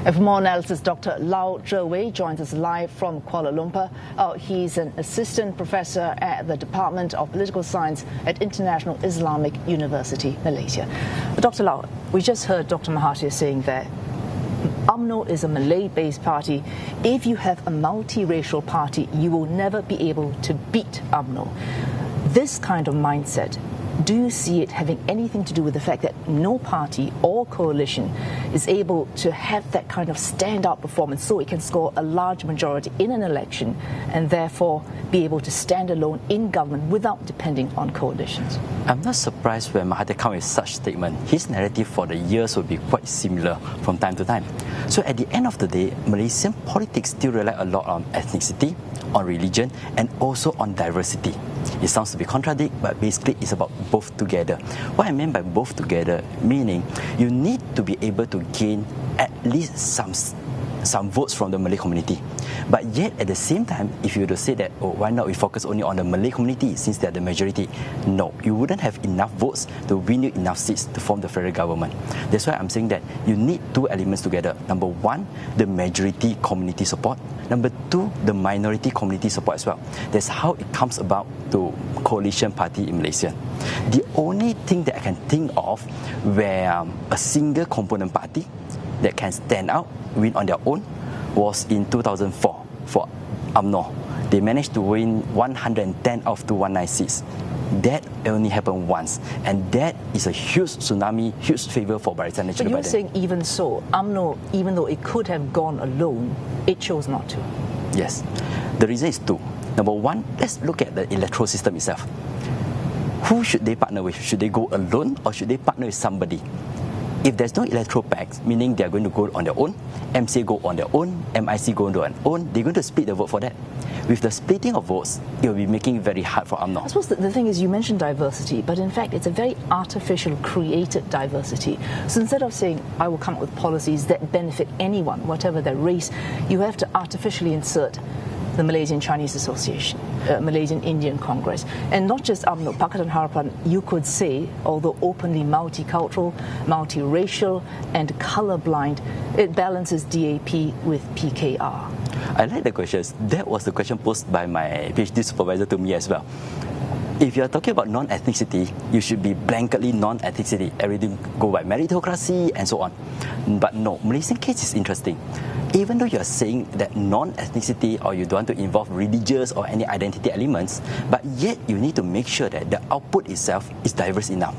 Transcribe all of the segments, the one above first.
And for more analysis, Dr. Lau Zhe Wei joins us live from Kuala Lumpur. He's an assistant professor at the Department of Political Science at International Islamic University, Malaysia. Dr. Lau, we just heard Dr. Mahathir saying that UMNO is a Malay-based party. If you have a multiracial party, you will never be able to beat UMNO. This kind of mindset, do you see it having anything to do with the fact that no party or coalition is able to have that kind of standout performance so it can score a large majority in an election and therefore be able to stand alone in government without depending on coalitions? I'm not surprised when Mahathir comes with such statement. His narrative for the years will be quite similar from time to time. So at the end of the day, Malaysian politics still rely a lot on ethnicity, on religion, and also on diversity. It sounds to be contradict, but basically it's about both together. What I mean by both together, meaning you need to be able to gain at least some votes from the Malay community. But yet at the same time, if you were to say that, oh, why not we focus only on the Malay community since they are the majority? No, you wouldn't have enough votes to win you enough seats to form the federal government. That's why I'm saying that you need two elements together. Number one, the majority community support. Number two, the minority community support as well. That's how it comes about to coalition party in Malaysia. The only thing that I can think of where a single component party that can stand out, win on their own, was in 2004 for UMNO. They managed to win 110 out of 219 seats. That only happened once, and that is a huge tsunami, huge favor for Barisan Nasional. But you're saying even so, UMNO, even though it could have gone alone, it chose not to. Yes. The reason is two. Number one, let's look at the electoral system itself. Who should they partner with? Should they go alone or should they partner with somebody? If there's no electoral pact, meaning they're going to go on their own, MCA go on their own, MIC go on their own, they're going to split the vote for that. With the splitting of votes, it will be making it very hard for UMNO. I suppose the thing is, you mentioned diversity, but in fact it's a very artificial, created diversity. So instead of saying, I will come up with policies that benefit anyone, whatever their race, you have to artificially insert the Malaysian Chinese Association, Malaysian Indian Congress, and not just UMNO, Pakatan Harapan, you could say, although openly multicultural, multiracial and colourblind, it balances DAP with PKR. I like the questions. That was the question posed by my PhD supervisor to me as well. If you're talking about non-ethnicity, you should be blanketly non-ethnicity. Everything go by meritocracy and so on. But no, Malaysian case is interesting. Even though you're saying that non-ethnicity or you don't want to involve religious or any identity elements, but yet you need to make sure that the output itself is diverse enough.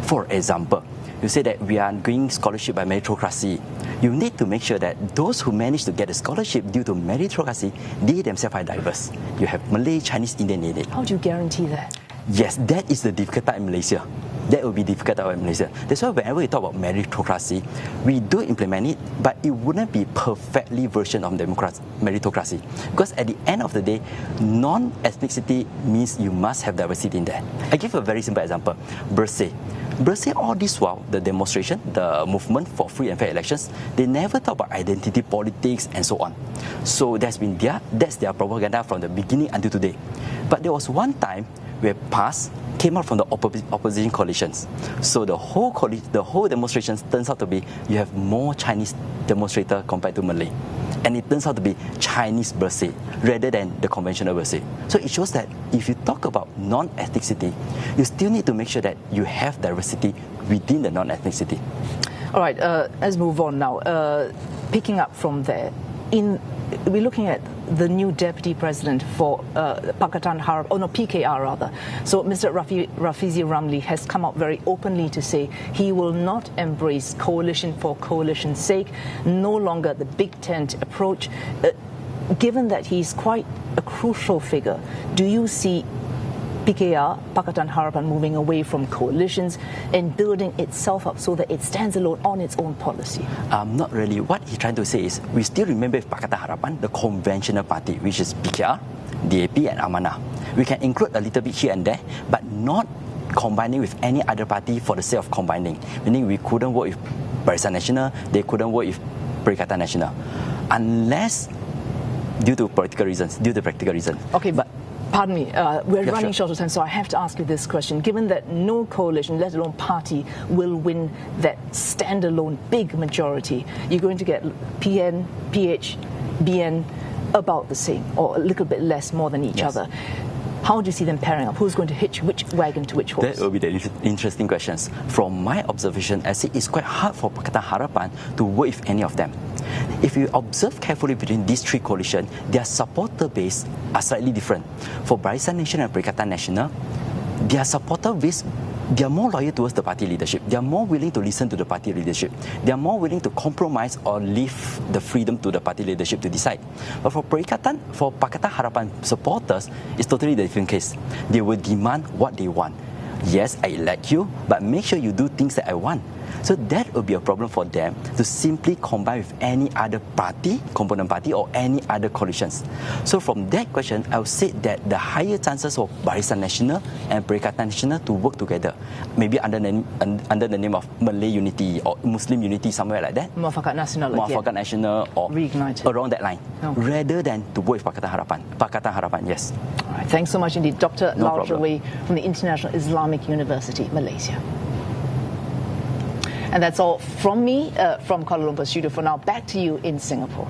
For example, you say that we are doing scholarship by meritocracy. You need to make sure that those who manage to get a scholarship due to meritocracy, they themselves are diverse. You have Malay, Chinese, Indian in it. How do you guarantee that? Yes, that is the difficult part in Malaysia. That will be difficult in Malaysia. That's why whenever we talk about meritocracy, we do implement it, but it wouldn't be perfectly version of meritocracy. Because at the end of the day, non-ethnicity means you must have diversity in there. I give a very simple example. Bersih, all this while, the demonstration, the movement for free and fair elections, they never talk about identity politics and so on. So that's their propaganda from the beginning until today. But there was one time where PAS came out from the opposition coalitions. So the whole demonstrations turns out to be you have more Chinese demonstrators compared to Malay. And it turns out to be Chinese Bersih rather than the conventional Bersih. So it shows that if you talk about non-ethnicity, you still need to make sure that you have diversity within the non-ethnicity. All right, let's move on now. Picking up from there, we're looking at the new deputy president for Pakatan Harapan, PKR rather. So Mr. Rafizi Ramli has come out very openly to say he will not embrace coalition for coalition's sake, no longer the big tent approach. Given that he's quite a crucial figure, do you see PKR, Pakatan Harapan, moving away from coalitions and building itself up so that it stands alone on its own policy? Not really. What he's trying to say is we still remember Pakatan Harapan, the conventional party, which is PKR, DAP and Amanah. We can include a little bit here and there, but not combining with any other party for the sake of combining. Meaning we couldn't work with Barisan Nasional, they couldn't work with Perikatan Nasional. Unless due to practical reasons. Okay, but Pardon me, we're Yeah, running sure. short of time, so I have to ask you this question. Given that no coalition, let alone party, will win that standalone big majority, you're going to get PN, PH, BN about the same, or a little bit less more than each other. How do you see them pairing up? Who's going to hitch which wagon to which horse? That will be the interesting questions. From my observation, I see it's quite hard for Pakatan Harapan to work with any of them. If you observe carefully between these three coalitions, their supporter base are slightly different. For Barisan Nasional and Perikatan Nasional, their supporter base, they are more loyal towards the party leadership. They are more willing to listen to the party leadership. They are more willing to compromise or leave the freedom to the party leadership to decide. But for Pakatan Harapan supporters, it's totally the different case. They will demand what they want. Yes, I elect you, but make sure you do things that I want. So that will be a problem for them to simply combine with any other party, component party, or any other coalitions. So from that question, I would say that the higher chances of Barisan Nasional and Perikatan Nasional to work together, maybe under the name of Malay Unity or Muslim Unity, somewhere like that. Muafakat Nasional Muafakat Nasional or Reignited. Around that line, rather than to work with Pakatan Harapan, yes. All right, thanks so much indeed, Dr. No Lau Zhe problem. Wei from the International Islamic University, Malaysia. And that's all from me, from Kuala Lumpur studio for now. Back to you in Singapore.